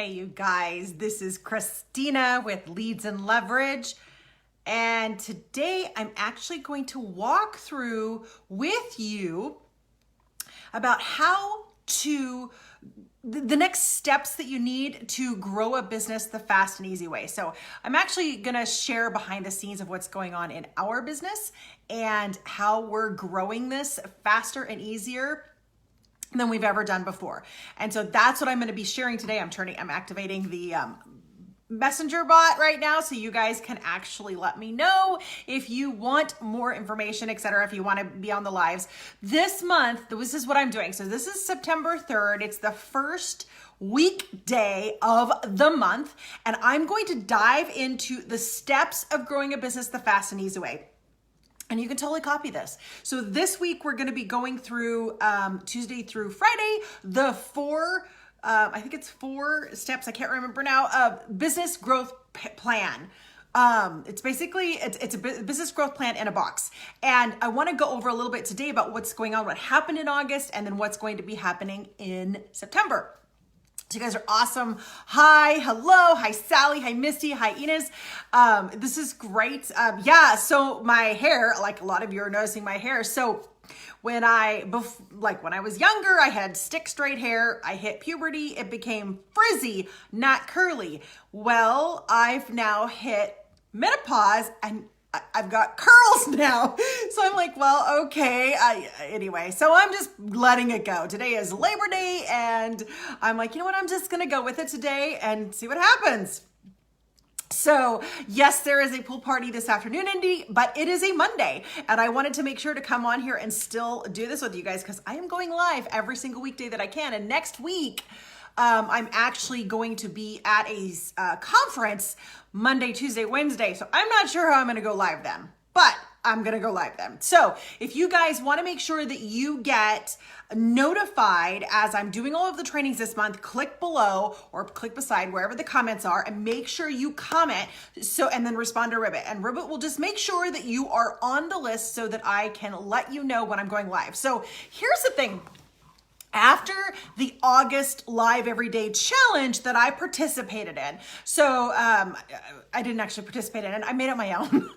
Hey, you guys, this is Christina with Leads and Leverage. And today I'm actually going to walk through with you about how to the next steps that you need to grow a business the fast and easy way. So I'm actually going to share behind the scenes of what's going on in our business and how we're growing this faster and easier than we've ever done before. And so that's what I'm going to be sharing today. I'm activating the messenger bot right now, so you guys can actually let me know if you want more information, etc. If you want to be on the lives this month, this is what I'm doing. So this is September 3rd. It's the first weekday of the month, and I'm going to dive into the steps of growing a business the fast and easy way. And you can totally copy this. So this week we're going to be going through Tuesday through Friday, the I think it's 4 steps, I can't remember now, business growth plan. It's basically, it's a business growth plan in a box. And I want to go over a little bit today about what's going on, what happened in August, and then what's going to be happening in September. So you guys are awesome. Hi, hello, hi Sally, hi Misty, hi Inez. This is great. So my hair, like a lot of you are noticing my hair. So when I was younger, I had stick straight hair. I hit puberty, it became frizzy, not curly. Well, I've now hit menopause and I've got curls now. So I'm like, well, okay. Anyway, so I'm just letting it go. Today is Labor Day and I'm like, you know what? I'm just going to go with it today and see what happens. So yes, there is a pool party this afternoon, Indy, but it is a Monday. And I wanted to make sure to come on here and still do this with you guys because I am going live every single weekday that I can. And next week, I'm actually going to be at a conference Monday, Tuesday, Wednesday. So I'm not sure how I'm going to go live then, but I'm going to go live then. So if you guys want to make sure that you get notified as I'm doing all of the trainings this month, click below or click beside wherever the comments are and make sure you comment and then respond to Ribbit. And Ribbit will just make sure that you are on the list so that I can let you know when I'm going live. So here's the thing. After the August Live Everyday Challenge that I participated in. So I didn't actually participate in it. I made it my own.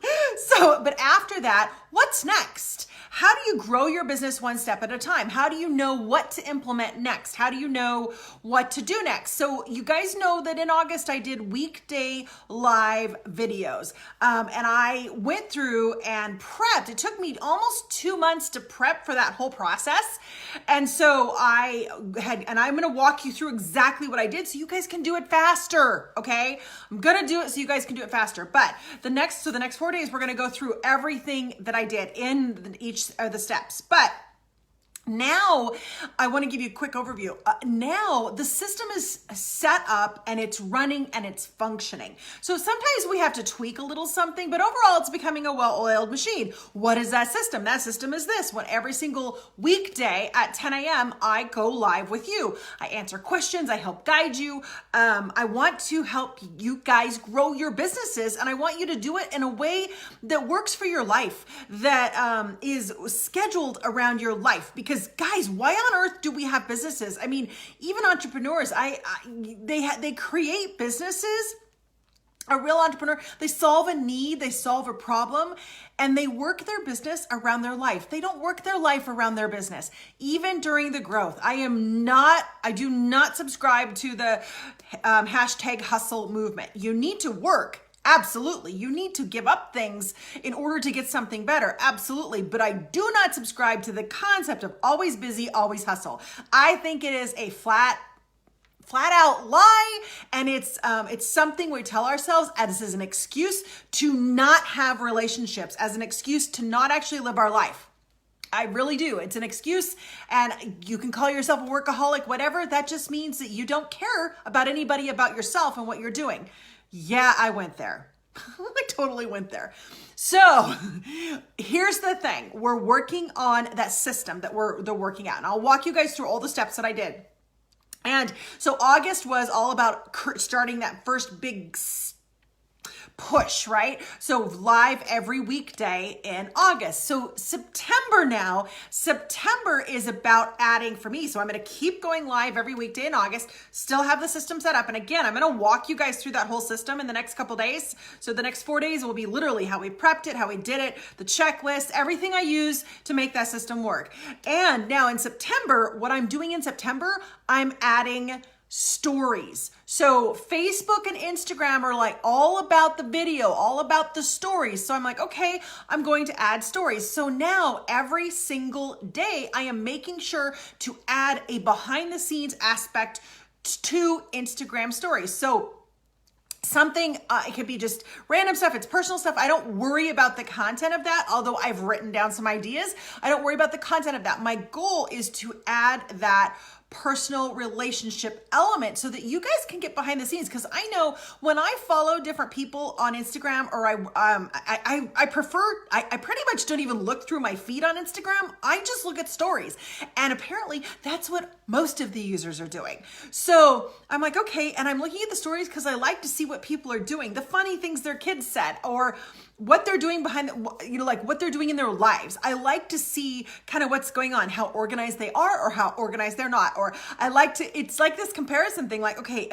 But after that, what's next? How do you grow your business one step at a time? How do you know what to implement next? How do you know what to do next? So you guys know that in August, I did weekday live videos. And I went through and prepped. It took me almost 2 months to prep for that whole process. And so I'm going to walk you through exactly what I did so you guys can do it faster. Okay. I'm going to do it so you guys can do it faster. But the next 4 days, we're going to go through everything that I did in each of the steps. But now I want to give you a quick overview. Now the system is set up and it's running and it's functioning. So sometimes we have to tweak a little something, but overall it's becoming a well-oiled machine. What is that system? That system is this. When every single weekday at 10 a.m. I go live with you. I answer questions. I help guide you. I want to help you guys grow your businesses, and I want you to do it in a way that works for your life, that is scheduled around your life. Because guys, why on earth do we have businesses? I mean, even entrepreneurs, they create businesses. A real entrepreneur, they solve a need, they solve a problem, and they work their business around their life. They don't work their life around their business, even during the growth. I do not subscribe to the hashtag hustle movement. You need to work. Absolutely. You need to give up things in order to get something better. Absolutely. But I do not subscribe to the concept of always busy, always hustle. I think it is a flat out lie. And it's something we tell ourselves as an excuse to not have relationships, as an excuse to not actually live our life. I really do. It's an excuse, and you can call yourself a workaholic, whatever. That just means that you don't care about anybody, about yourself and what you're doing. Yeah, I went there. I totally went there. So here's the thing. We're working on that system that we're working at. And I'll walk you guys through all the steps that I did. And so August was all about starting that first big push, right? So live every weekday in August. So September is about adding for me. So I'm going to keep going live every weekday in August, still have the system set up. And again, I'm going to walk you guys through that whole system in the next couple days. So the next 4 days will be literally how we prepped it, how we did it, the checklist, everything I use to make that system work. And now in September, what I'm doing in September, I'm adding stories. So Facebook and Instagram are like all about the video, all about the stories. So I'm like, okay, I'm going to add stories. So now every single day I am making sure to add a behind the scenes aspect to Instagram stories. So something, it could be just random stuff. It's personal stuff. I don't worry about the content of that. Although I've written down some ideas, I don't worry about the content of that. My goal is to add that personal relationship element so that you guys can get behind the scenes. Because I know when I follow different people on Instagram, or I pretty much don't even look through my feed on Instagram. I just look at stories. And apparently that's what most of the users are doing. So I'm like, okay. And I'm looking at the stories because I like to see what people are doing, the funny things their kids said, or what they're doing behind, like what they're doing in their lives. I like to see kind of what's going on, how organized they are or how organized they're not. Or I like to, it's like this comparison thing, like, okay,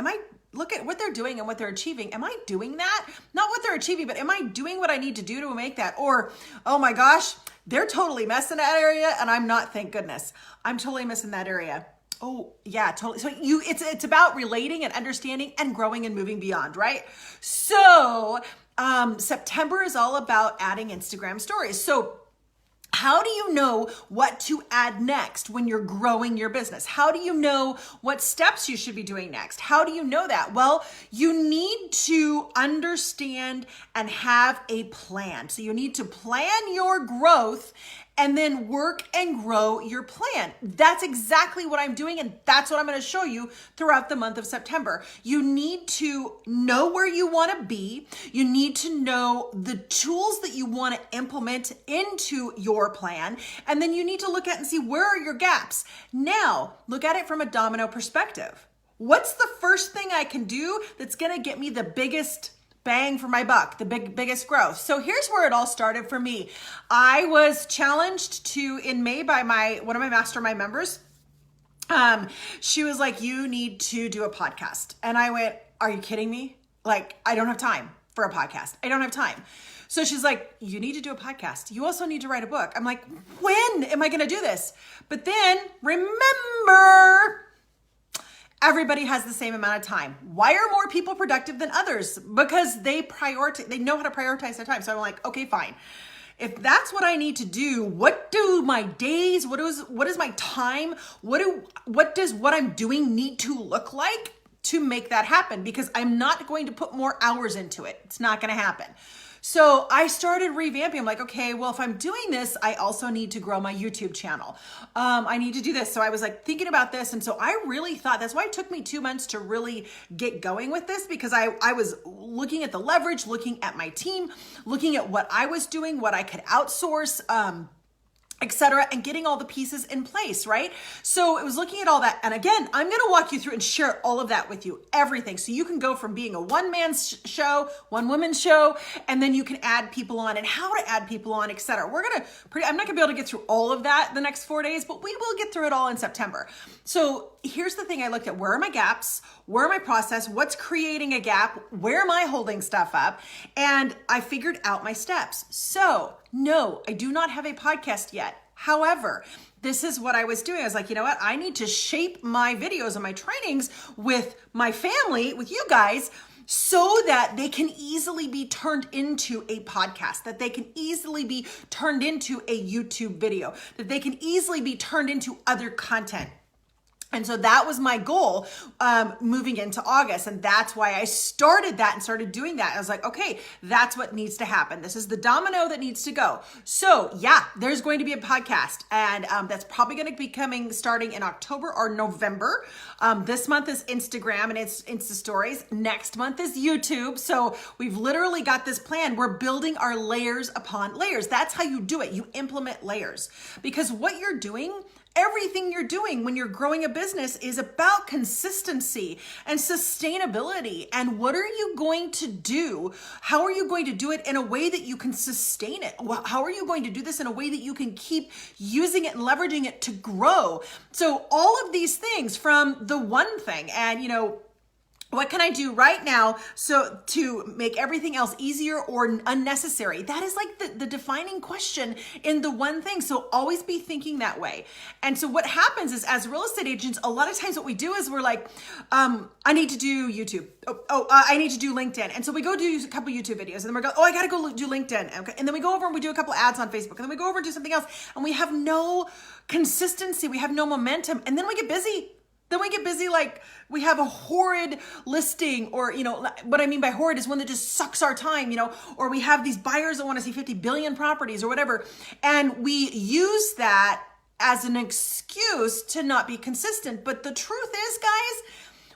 look at what they're doing and what they're achieving. Am I doing that? Not what they're achieving, but am I doing what I need to do to make that? Or, oh my gosh, they're totally messing that area and I'm not, thank goodness. I'm totally missing that area. Oh yeah, totally. So it's about relating and understanding and growing and moving beyond, right? So September is all about adding Instagram stories. So how do you know what to add next when you're growing your business? How do you know what steps you should be doing next? How do you know that? Well, you need to understand and have a plan. So you need to plan your growth and then work and grow your plan. That's exactly what I'm doing, and that's what I'm going to show you throughout the month of September. You need to know where you want to be. You need to know the tools that you want to implement into your plan, and then you need to look at and see where are your gaps. Now, look at it from a domino perspective. What's the first thing I can do that's going to get me the biggest bang for my buck, the biggest growth? So here's where it all started for me. I was challenged in May by one of my mastermind members. She was like, you need to do a podcast. And I went, are you kidding me? Like, I don't have time for a podcast. I don't have time. So she's like, you need to do a podcast. You also need to write a book. I'm like, when am I going to do this? But then remember, everybody has the same amount of time. Why are more people productive than others? Because they know how to prioritize their time. So I'm like, okay, fine. If that's what I need to do, what do my days, what is my time, what does what I'm doing need to look like to make that happen? Because I'm not going to put more hours into it. It's not going to happen. So I started revamping. I'm like, okay, well, if I'm doing this, I also need to grow my YouTube channel. I need to do this. So I was like thinking about this. And so I really thought, that's why it took me 2 months to really get going with this, because I was looking at the leverage, looking at my team, looking at what I was doing, what I could outsource, etc., and getting all the pieces in place, right? So it was looking at all that. And again, I'm going to walk you through and share all of that with you, everything. So you can go from being a one-man show, one-woman show, and then you can add people on and how to add people on, etc. I'm not going to be able to get through all of that the next 4 days, but we will get through it all in September. So here's the thing I looked at. Where are my gaps? Where are my process? What's creating a gap? Where am I holding stuff up? And I figured out my steps. So no, I do not have a podcast yet. However, this is what I was doing. I was like, you know what? I need to shape my videos and my trainings with my family, with you guys, so that they can easily be turned into a podcast, that they can easily be turned into a YouTube video, that they can easily be turned into other content. And so that was my goal moving into August. And that's why I started that and started doing that. I was like, okay, that's what needs to happen. This is the domino that needs to go. So yeah, there's going to be a podcast, and that's probably going to be starting in October or November. This month is Instagram and it's Insta stories. Next month is YouTube. So we've literally got this plan. We're building our layers upon layers. That's how you do it. You implement layers, because what you're doing Everything you're doing when you're growing a business is about consistency and sustainability. And what are you going to do? How are you going to do it in a way that you can sustain it? How are you going to do this in a way that you can keep using it and leveraging it to grow? So all of these things from the one thing, and what can I do right now so to make everything else easier or unnecessary? That is like the defining question in the one thing. So always be thinking that way. And so what happens is, as real estate agents, a lot of times what we do is we're like, I need to do YouTube. I need to do LinkedIn. And so we go do a couple YouTube videos, and then we go, I got to go do LinkedIn. Okay. And then we go over and we do a couple ads on Facebook, and then we go over and do something else, and we have no consistency. We have no momentum. And then we get busy. Like we have a horrid listing, or, what I mean by horrid is one that just sucks our time, or we have these buyers that want to see 50 billion properties or whatever. And we use that as an excuse to not be consistent. But the truth is, guys,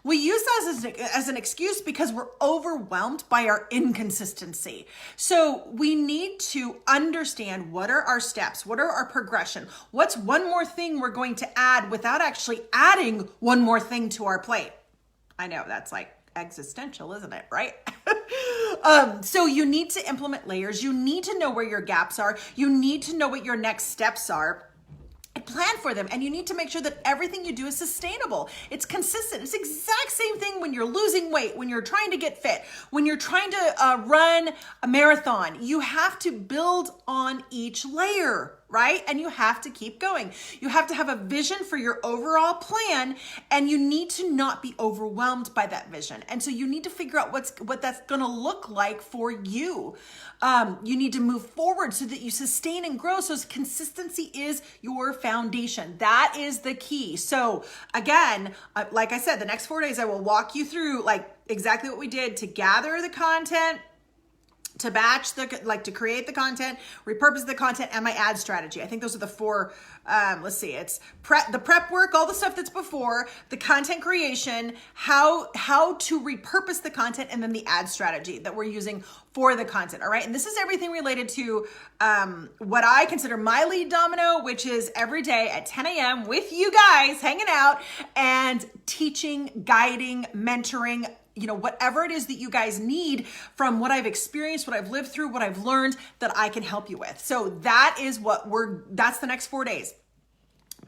we use that as an excuse because we're overwhelmed by our inconsistency. So we need to understand, what are our steps? What are our progression? What's one more thing we're going to add without actually adding one more thing to our plate? I know that's like existential, isn't it? Right? So you need to implement layers. You need to know where your gaps are. You need to know what your next steps are. Plan for them, and you need to make sure that everything you do is sustainable. It's consistent. It's the exact same thing when you're losing weight, when you're trying to get fit, when you're trying to run a marathon. You have to build on each layer, right? And you have to keep going. You have to have a vision for your overall plan, and you need to not be overwhelmed by that vision. And so you need to figure out what that's going to look like for you. You need to move forward so that you sustain and grow. So consistency is your foundation. That is the key. So again, like I said, the next 4 days, I will walk you through like exactly what we did to gather the content, to batch to create the content, repurpose the content, and my ad strategy. I think those are the four. Let's see, it's the prep work, all the stuff that's before, the content creation, how to repurpose the content, and then the ad strategy that we're using for the content. All right. And this is everything related to what I consider my lead domino, which is every day at 10 a.m. with you guys hanging out and teaching, guiding, mentoring, whatever it is that you guys need from what I've experienced, what I've lived through, what I've learned, that I can help you with. So that is that's the next 4 days.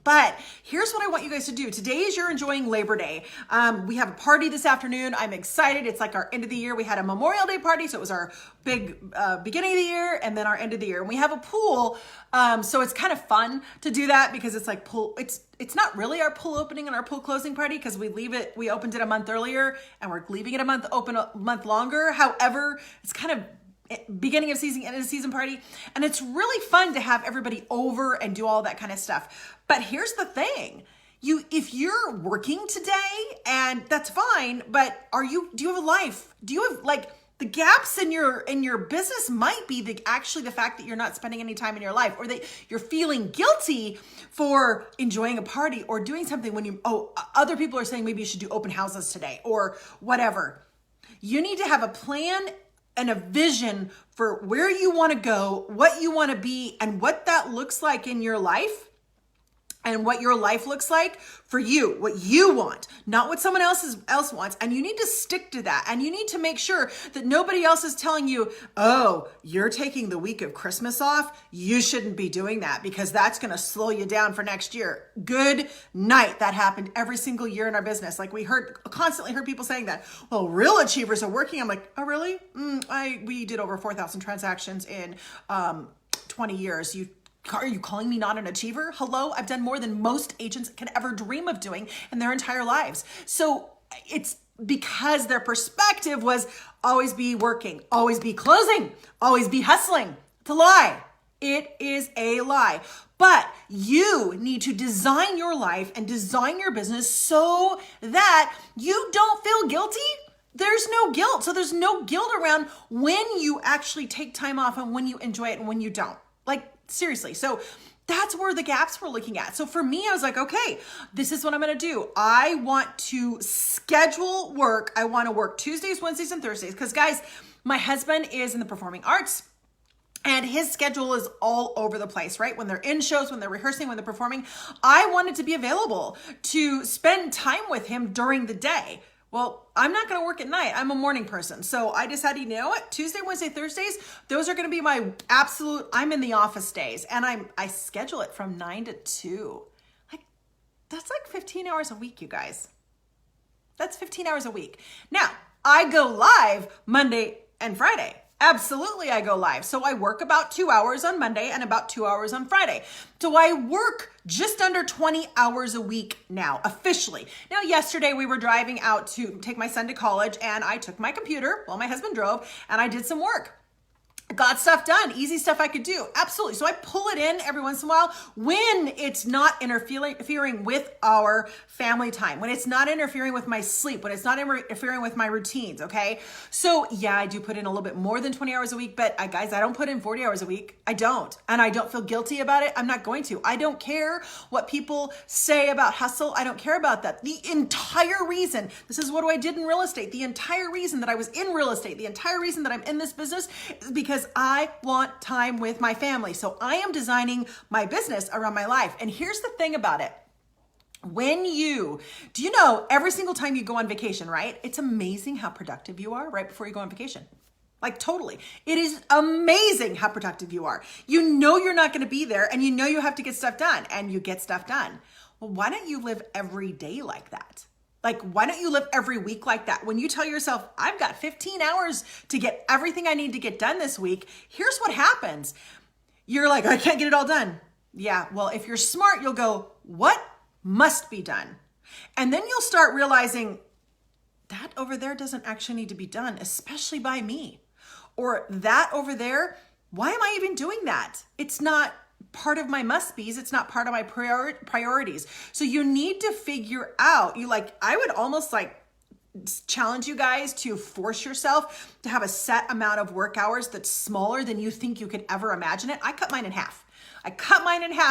But here's what I want you guys to do. Today is you're enjoying Labor Day. We have a party this afternoon. I'm excited. It's like our end of the year. We had a Memorial Day party, so it was our big beginning of the year, and then our end of the year. And we have a pool, so it's kind of fun to do that because it's like pool. It's not really our pool opening and our pool closing party because we opened it a month earlier, and we're leaving it open a month longer. However, it's kind of beginning of season, end of season party. And it's really fun to have everybody over and do all that kind of stuff. But here's the thing. If you're working today, and that's fine, but do you have a life? Do you have the gaps in your business might be actually the fact that you're not spending any time in your life, or that you're feeling guilty for enjoying a party or doing something when other people are saying maybe you should do open houses today or whatever. You need to have a plan and a vision for where you want to go, what you want to be, and what that looks like in your life, and what your life looks like for you, what you want, not what someone else wants. And you need to stick to that. And you need to make sure that nobody else is telling you, oh, you're taking the week of Christmas off. You shouldn't be doing that because that's going to slow you down for next year. Good night. That happened every single year in our business. Like we constantly heard people saying that. Well, real achievers are working. I'm like, oh, really? We did over 4,000 transactions in 20 years. Are you calling me not an achiever? Hello, I've done more than most agents can ever dream of doing in their entire lives. So it's because their perspective was always be working, always be closing, always be hustling. It's a lie. It is a lie. But you need to design your life and design your business so that you don't feel guilty. There's no guilt. So there's no guilt around when you actually take time off and when you enjoy it and when you don't. Seriously. So that's where the gaps we're looking at. So for me, I was like, okay, this is what I'm going to do. I want to schedule work. I want to work Tuesdays, Wednesdays, and Thursdays. Because guys, my husband is in the performing arts. And his schedule is all over the place, right? When they're in shows, when they're rehearsing, when they're performing, I wanted to be available to spend time with him during the day. Well, I'm not going to work at night. I'm a morning person. So I decided, you know what? Tuesday, Wednesday, Thursdays, those are going to be my absolute, I'm in the office days. And I schedule it from 9 to 2. Like, that's like 15 hours a week, you guys. That's 15 hours a week. Now, I go live Monday and Friday. Absolutely, I go live. So I work about 2 hours on Monday and about 2 hours on Friday. So I work just under 20 hours a week now, officially. Now, yesterday we were driving out to take my son to college, and I took my computer while my husband drove, and I did some work. Got stuff done, easy stuff I could do. Absolutely. So I pull it in every once in a while when it's not interfering with our family time, when it's not interfering with my sleep, when it's not interfering with my routines. Okay. So yeah, I do put in a little bit more than 20 hours a week, but guys, I don't put in 40 hours a week. I don't. And I don't feel guilty about it. I'm not going to. I don't care what people say about hustle. I don't care about that. The entire reason, this is what I did in real estate. The entire reason that I was in real estate, the entire reason that I'm in this business is because I want time with my family. So I am designing my business around my life. And here's the thing about it. Do you know every single time you go on vacation, right? It's amazing how productive you are right before you go on vacation. Like totally. It is amazing how productive you are. You know you're not going to be there and you know you have to get stuff done and you get stuff done. Well, why don't you live every day like that? Like, why don't you live every week like that? When you tell yourself, I've got 15 hours to get everything I need to get done this week, here's what happens. You're like, I can't get it all done. Yeah, well, if you're smart, you'll go, what must be done? And then you'll start realizing that over there doesn't actually need to be done, especially by me. Or that over there, why am I even doing that? It's not part of my must-be's. It's not part of my priorities. So you need to figure out, I would almost challenge you guys to force yourself to have a set amount of work hours that's smaller than you think you could ever imagine it. I cut mine in half.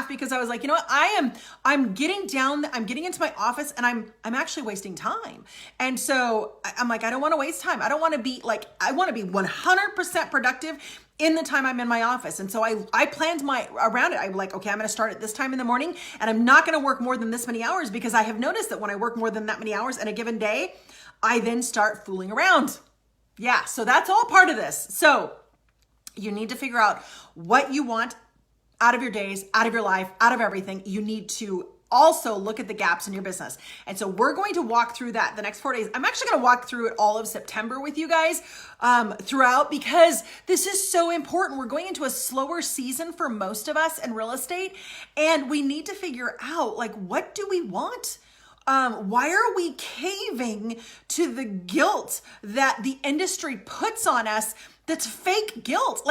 Because I was like, you know what? I'm getting into my office and I'm actually wasting time. And so I'm like, I don't want to waste time. I don't want to be I want to be 100% productive in the time I'm in my office. And so I planned around it. I'm like, okay, I'm going to start at this time in the morning and I'm not going to work more than this many hours because I have noticed that when I work more than that many hours in a given day, I then start fooling around. Yeah. So that's all part of this. So you need to figure out what you want out of your days, out of your life, out of everything. You need to also look at the gaps in your business. And so we're going to walk through that the next 4 days. I'm actually going to walk through it all of September with you guys throughout because this is so important. We're going into a slower season for most of us in real estate. And we need to figure out what do we want? Why are we caving to the guilt that the industry puts on us that's fake guilt?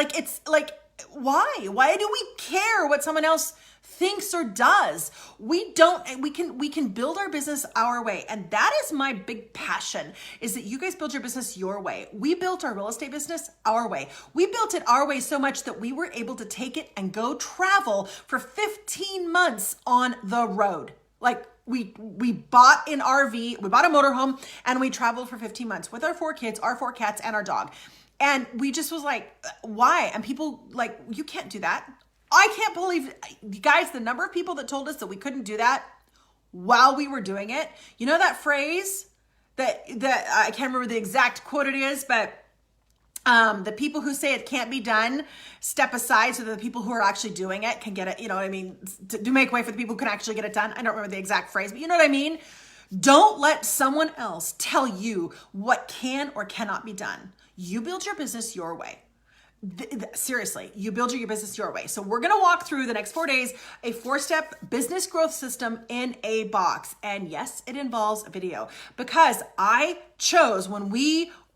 Why? Why do we care what someone else thinks or does? We can build our business our way. And that is my big passion, is that you guys build your business your way. We built our real estate business our way. We built it our way so much that we were able to take it and go travel for 15 months on the road. We bought an RV, we bought a motorhome, and we traveled for 15 months with our 4 kids, our 4 cats, and our dog. And we just was like, why? And people you can't do that. I can't believe, you guys, the number of people that told us that we couldn't do that while we were doing it. You know that phrase that I can't remember the exact quote it is, but the people who say it can't be done, step aside so that the people who are actually doing it can get it, you know what I mean? To make way for the people who can actually get it done. I don't remember the exact phrase, but you know what I mean? Don't let someone else tell you what can or cannot be done. You build your business your way. Seriously, you build your business your way. So we're going to walk through the next 4 days, a 4-step business growth system in a box. And yes, it involves video because I chose when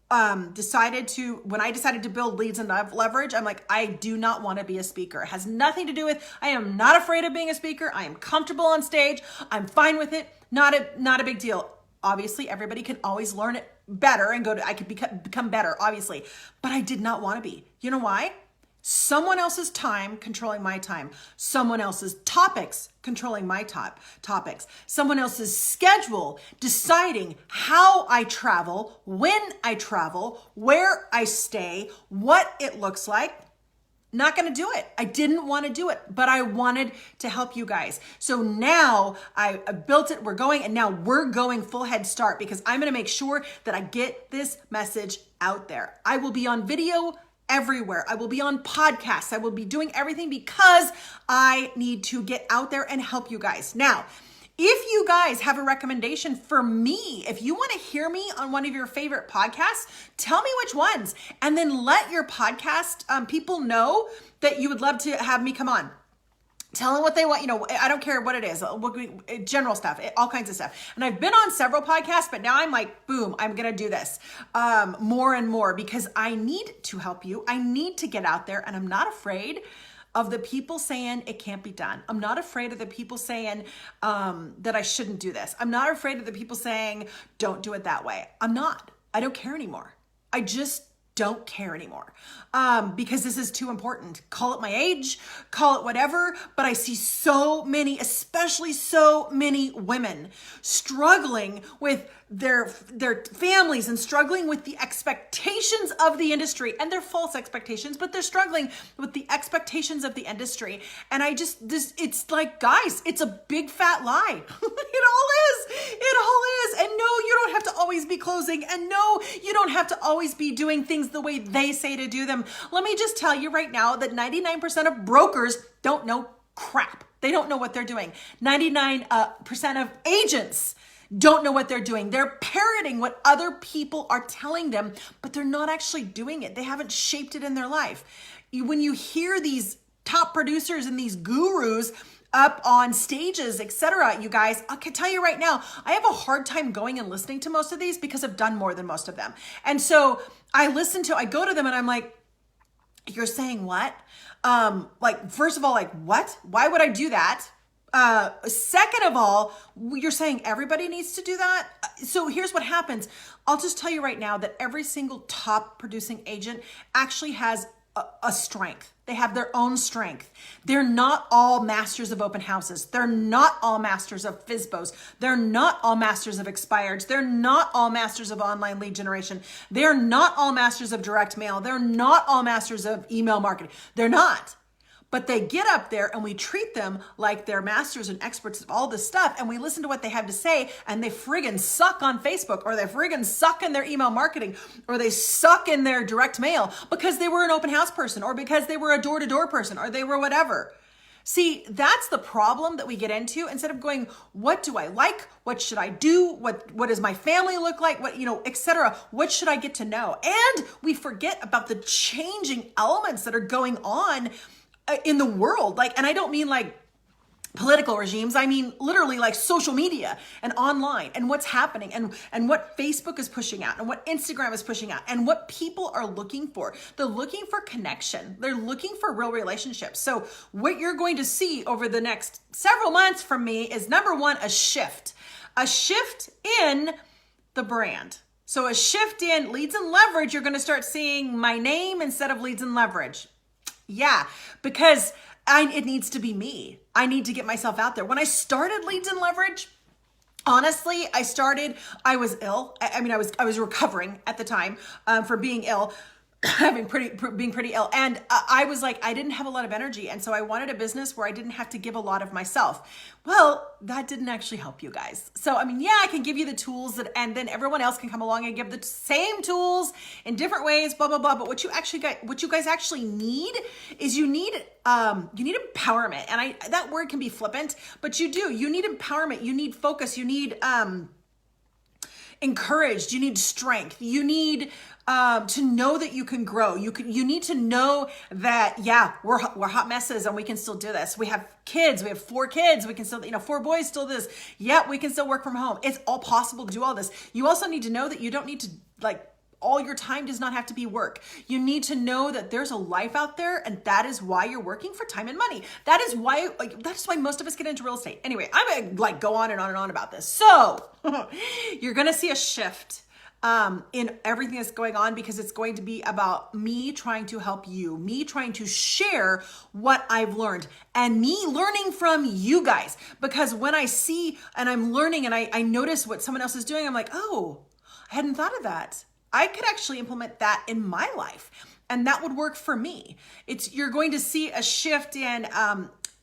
I decided to build leads and leverage, I'm like, I do not want to be a speaker. It has nothing to do with, I am not afraid of being a speaker. I am comfortable on stage. I'm fine with it. Not a big deal. Obviously, everybody can always learn it better and I could become better, obviously, but I did not want to be. You know why? Someone else's time controlling my time. Someone else's topics controlling my topics. Someone else's schedule deciding how I travel, when I travel, where I stay, what it looks like. not going to do it. I didn't want to do it, but I wanted to help you guys. So now I built it, we're going, and now we're going full head start because I'm going to make sure that I get this message out there. I will be on video everywhere. I will be on podcasts. I will be doing everything because I need to get out there and help you guys. Now, if you guys have a recommendation for me, if you want to hear me on one of your favorite podcasts, tell me which ones, and then let your podcast people know that you would love to have me come on. Tell them what they want. I don't care what it is, general stuff, all kinds of stuff. And I've been on several podcasts, but now I'm like, boom, I'm going to do this more and more because I need to help you. I need to get out there, and I'm not afraid of the people saying it can't be done. I'm not afraid of the people saying that I shouldn't do this. I'm not afraid of the people saying, don't do it that way. I'm not. I don't care anymore. I just don't care anymore because this is too important. Call it my age, call it whatever, but I see so many, especially so many women struggling with their families and struggling with the expectations of the industry, and they're false expectations, but they're struggling with the expectations of the industry. And it's like, guys, it's a big fat lie. It all is. And no, you don't have to always be closing. And no, you don't have to always be doing things the way they say to do them. Let me just tell you right now that 99% of brokers don't know crap. They don't know what they're doing. 99% of agents don't know what they're doing. They're parroting what other people are telling them, but they're not actually doing it. They haven't shaped it in their life. When you hear these top producers and these gurus up on stages, etc., you guys, I can tell you right now, I have a hard time going and listening to most of these because I've done more than most of them. And so I go to them and I'm like, you're saying what? First of all, what? Why would I do that? Second of all, you're saying everybody needs to do that. So here's what happens. I'll just tell you right now that every single top producing agent actually has a strength. They have their own strength. They're not all masters of open houses. They're not all masters of FSBOs. They're not all masters of expireds. They're not all masters of online lead generation. They're not all masters of direct mail. They're not all masters of email marketing. They're not. But they get up there and we treat them like they're masters and experts of all this stuff, and we listen to what they have to say, and they friggin' suck on Facebook, or they friggin' suck in their email marketing, or they suck in their direct mail because they were an open house person, or because they were a door-to-door person, or they were whatever. See, that's the problem that we get into. Instead of going, what do I like? What should I do? What does my family look like? What, etc. What should I get to know? And we forget about the changing elements that are going on in the world. And I don't mean political regimes. I mean literally social media and online, and what's happening, and what Facebook is pushing out, and what Instagram is pushing out, and what people are looking for. They're looking for connection. They're looking for real relationships. So what you're going to see over the next several months from me is, number one, a shift in the brand. So a shift in leads and leverage. You're going to start seeing my name instead of leads and leverage. Yeah, because it needs to be me. I need to get myself out there. When I started Leads and Leverage, honestly, I was ill. I was recovering at the time for being ill, being pretty ill. And I was like, I didn't have a lot of energy. And so I wanted a business where I didn't have to give a lot of myself. Well, that didn't actually help you guys. So, I can give you the tools and then everyone else can come along and give the same tools in different ways, blah, blah, blah. But what you guys actually need is you need empowerment. And that word can be flippant, but you need empowerment. You need focus. You need, encouraged. You need strength. You need to know that you can grow. You need to know that, yeah, we're hot messes and we can still do this. We have kids. We have 4 kids. We can still, 4 boys still do this. Yeah, we can still work from home. It's all possible to do all this. You also need to know that you don't need to all your time does not have to be work. You need to know that there's a life out there, and that is why you're working for time and money. That is why most of us get into real estate. Anyway, I'm gonna go on and on and on about this. So you're gonna see a shift in everything that's going on, because it's going to be about me trying to help you, me trying to share what I've learned, and me learning from you guys. Because when I see and I'm learning and I notice what someone else is doing, I'm like, oh, I hadn't thought of that. I could actually implement that in my life, and that would work for me. You're going to see a shift in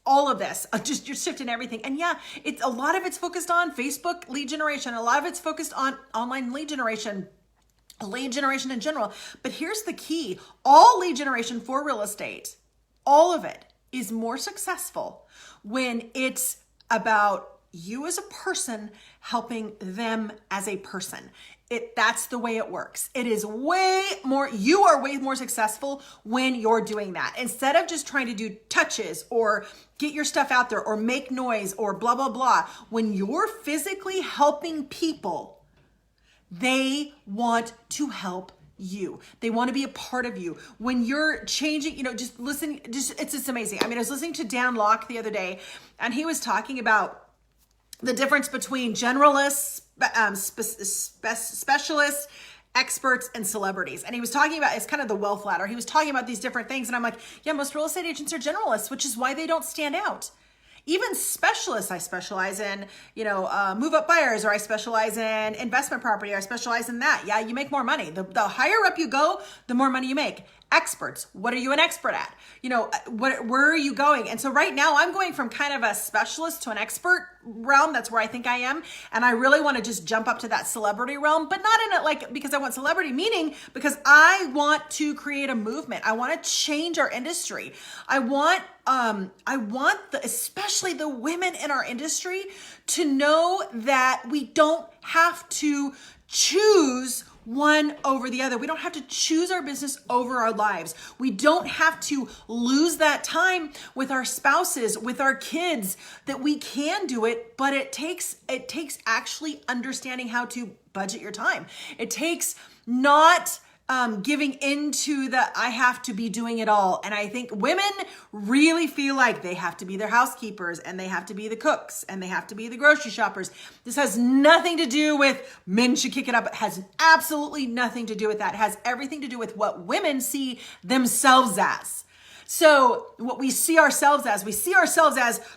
all of this, just your shift in everything. And yeah, it's a lot of it's focused on Facebook lead generation. A lot of it's focused on online lead generation in general. But here's the key. All lead generation for real estate, all of it is more successful when it's about you as a person helping them as a person. That's the way it works. It is you are way more successful when you're doing that. Instead of just trying to do touches or get your stuff out there or make noise or blah, blah, blah. When you're physically helping people, they want to help you. They want to be a part of you. When you're changing, just listen, it's just amazing. I mean, I was listening to Dan Locke the other day, and he was talking about the difference between generalists, specialists, experts, and celebrities. And he was talking about, it's kind of the wealth ladder. He was talking about these different things. And I'm like, yeah, most real estate agents are generalists, which is why they don't stand out. Even specialists, I specialize in, move up buyers, or I specialize in investment property, or I specialize in that. Yeah, you make more money. The higher up you go, the more money you make. Experts, what are you an expert at? Where are you going? And so right now I'm going from kind of a specialist to an expert realm. That's where I think I am. And I really want to just jump up to that celebrity realm, but not in it like because I want celebrity, meaning because I want to create a movement. I want to change our industry. I want especially the women in our industry to know that we don't have to choose one over the other. We don't have to choose our business over our lives. We don't have to lose that time with our spouses, with our kids, that we can do it, but it takes actually understanding how to budget your time. It takes not giving into the I have to be doing it all. And I think women really feel like they have to be their housekeepers, and they have to be the cooks, and they have to be the grocery shoppers. This has nothing to do with men should kick it up. It has absolutely nothing to do with that. It has everything to do with what women see themselves as. So what we see ourselves as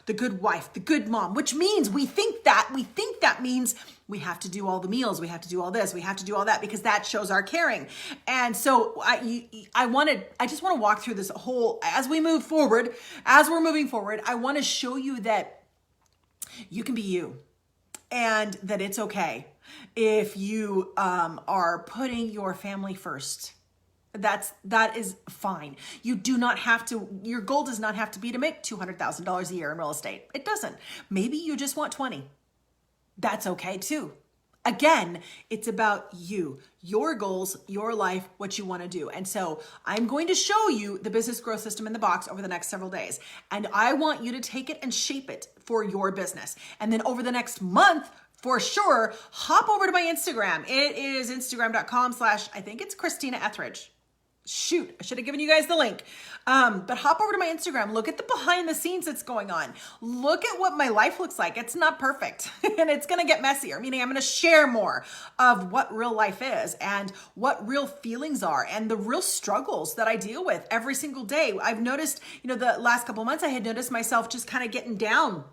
the good wife, the good mom, which means we think that means we have to do all the meals, we have to do all this, we have to do all that, because that shows our caring. And so I just want to walk through this whole, as we're moving forward, I want to show you that you can be you, and that it's okay if you are putting your family first. That is fine. You do not have to, your goal does not have to be to make $200,000 a year in real estate. It doesn't. Maybe you just want 20. That's okay too. Again, it's about you, your goals, your life, what you want to do. And so I'm going to show you the business growth system in the box over the next several days. And I want you to take it and shape it for your business. And then over the next month, for sure, hop over to my Instagram. It is Instagram.com/ I think it's Christina Ethridge. Shoot, I should have given you guys the link. But hop over to my Instagram. Look at the behind the scenes that's going on. Look at what my life looks like. It's not perfect and it's going to get messier, meaning I'm going to share more of what real life is and what real feelings are and the real struggles that I deal with every single day. I've noticed, the last couple of months I had noticed myself just kind of getting down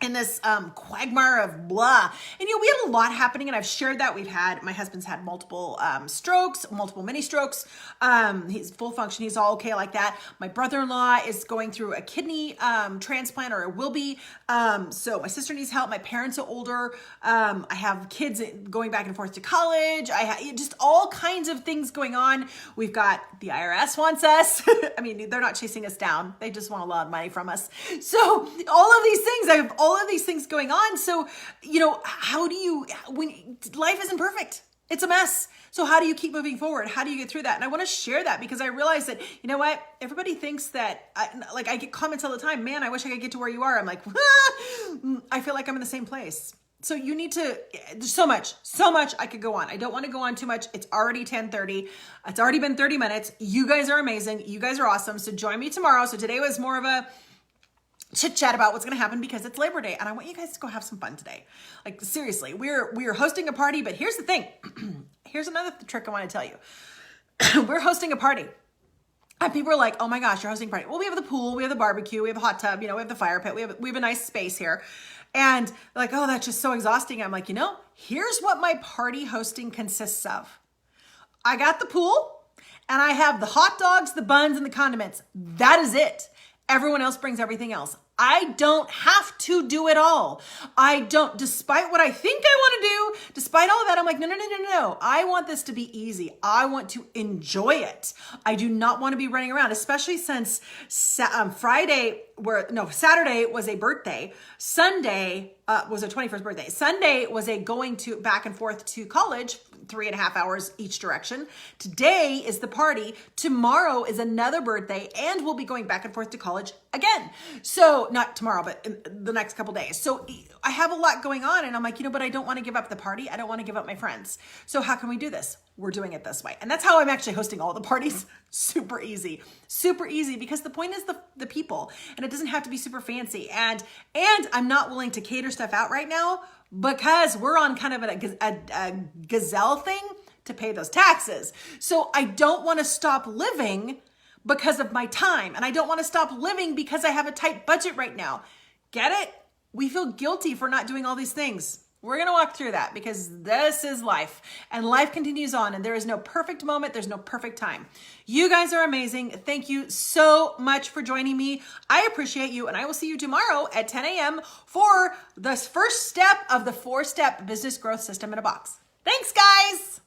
in this quagmire of blah. And we had a lot happening, and I've shared that. My husband's had multiple strokes, multiple mini strokes. He's full function. He's all okay like that. My brother-in-law is going through a kidney transplant, or it will be. So my sister needs help. My parents are older. I have kids going back and forth to college. I have just all kinds of things going on. We've got the IRS wants us. I mean, they're not chasing us down. They just want a lot of money from us. So all of these things, I have all of these things going on. So, how do you, when life isn't perfect, it's a mess. So how do you keep moving forward? How do you get through that? And I want to share that because I realize that, everybody thinks that, I get comments all the time, man, I wish I could get to where you are. I'm like, I feel like I'm in the same place. So you need to, there's so much I could go on. I don't want to go on too much. It's already 10:30. It's already been 30 minutes. You guys are amazing. You guys are awesome. So join me tomorrow. So today was more of a chit chat about what's going to happen because it's Labor Day, and I want you guys to go have some fun today. Like seriously, we're hosting a party, but here's the thing. Here's another trick I want to tell you. We're hosting a party. And people are like, oh my gosh, you're hosting a party. Well, we have the pool, we have the barbecue, we have a hot tub, we have the fire pit, we have a nice space here. And like, oh, that's just so exhausting. I'm like, here's what my party hosting consists of. I got the pool and I have the hot dogs, the buns, and the condiments. That is it. Everyone else brings everything else. I don't have to do it all. I don't, despite what I think I want to do, despite all of that, I'm like, no. I want this to be easy. I want to enjoy it. I do not want to be running around, especially since Saturday was a birthday. Sunday was a 21st birthday. Sunday was a going to back and forth to college, 3.5 hours each direction. Today is the party. Tomorrow is another birthday, and we'll be going back and forth to college again. So not tomorrow, but in the next couple days. So I have a lot going on, and I'm like, but I don't want to give up the party. I don't want to give up my friends. So how can we do this? We're doing it this way. And that's how I'm actually hosting all the parties. Super easy because the point is the people, and it doesn't have to be super fancy. And I'm not willing to cater stuff out right now because we're on kind of a gazelle thing to pay those taxes. So I don't want to stop living because of my time. And I don't want to stop living because I have a tight budget right now. Get it? We feel guilty for not doing all these things. We're going to walk through that because this is life, and life continues on, and there is no perfect moment. There's no perfect time. You guys are amazing. Thank you so much for joining me. I appreciate you, and I will see you tomorrow at 10 a.m. for the first step of the 4-step business growth system in a box. Thanks, guys.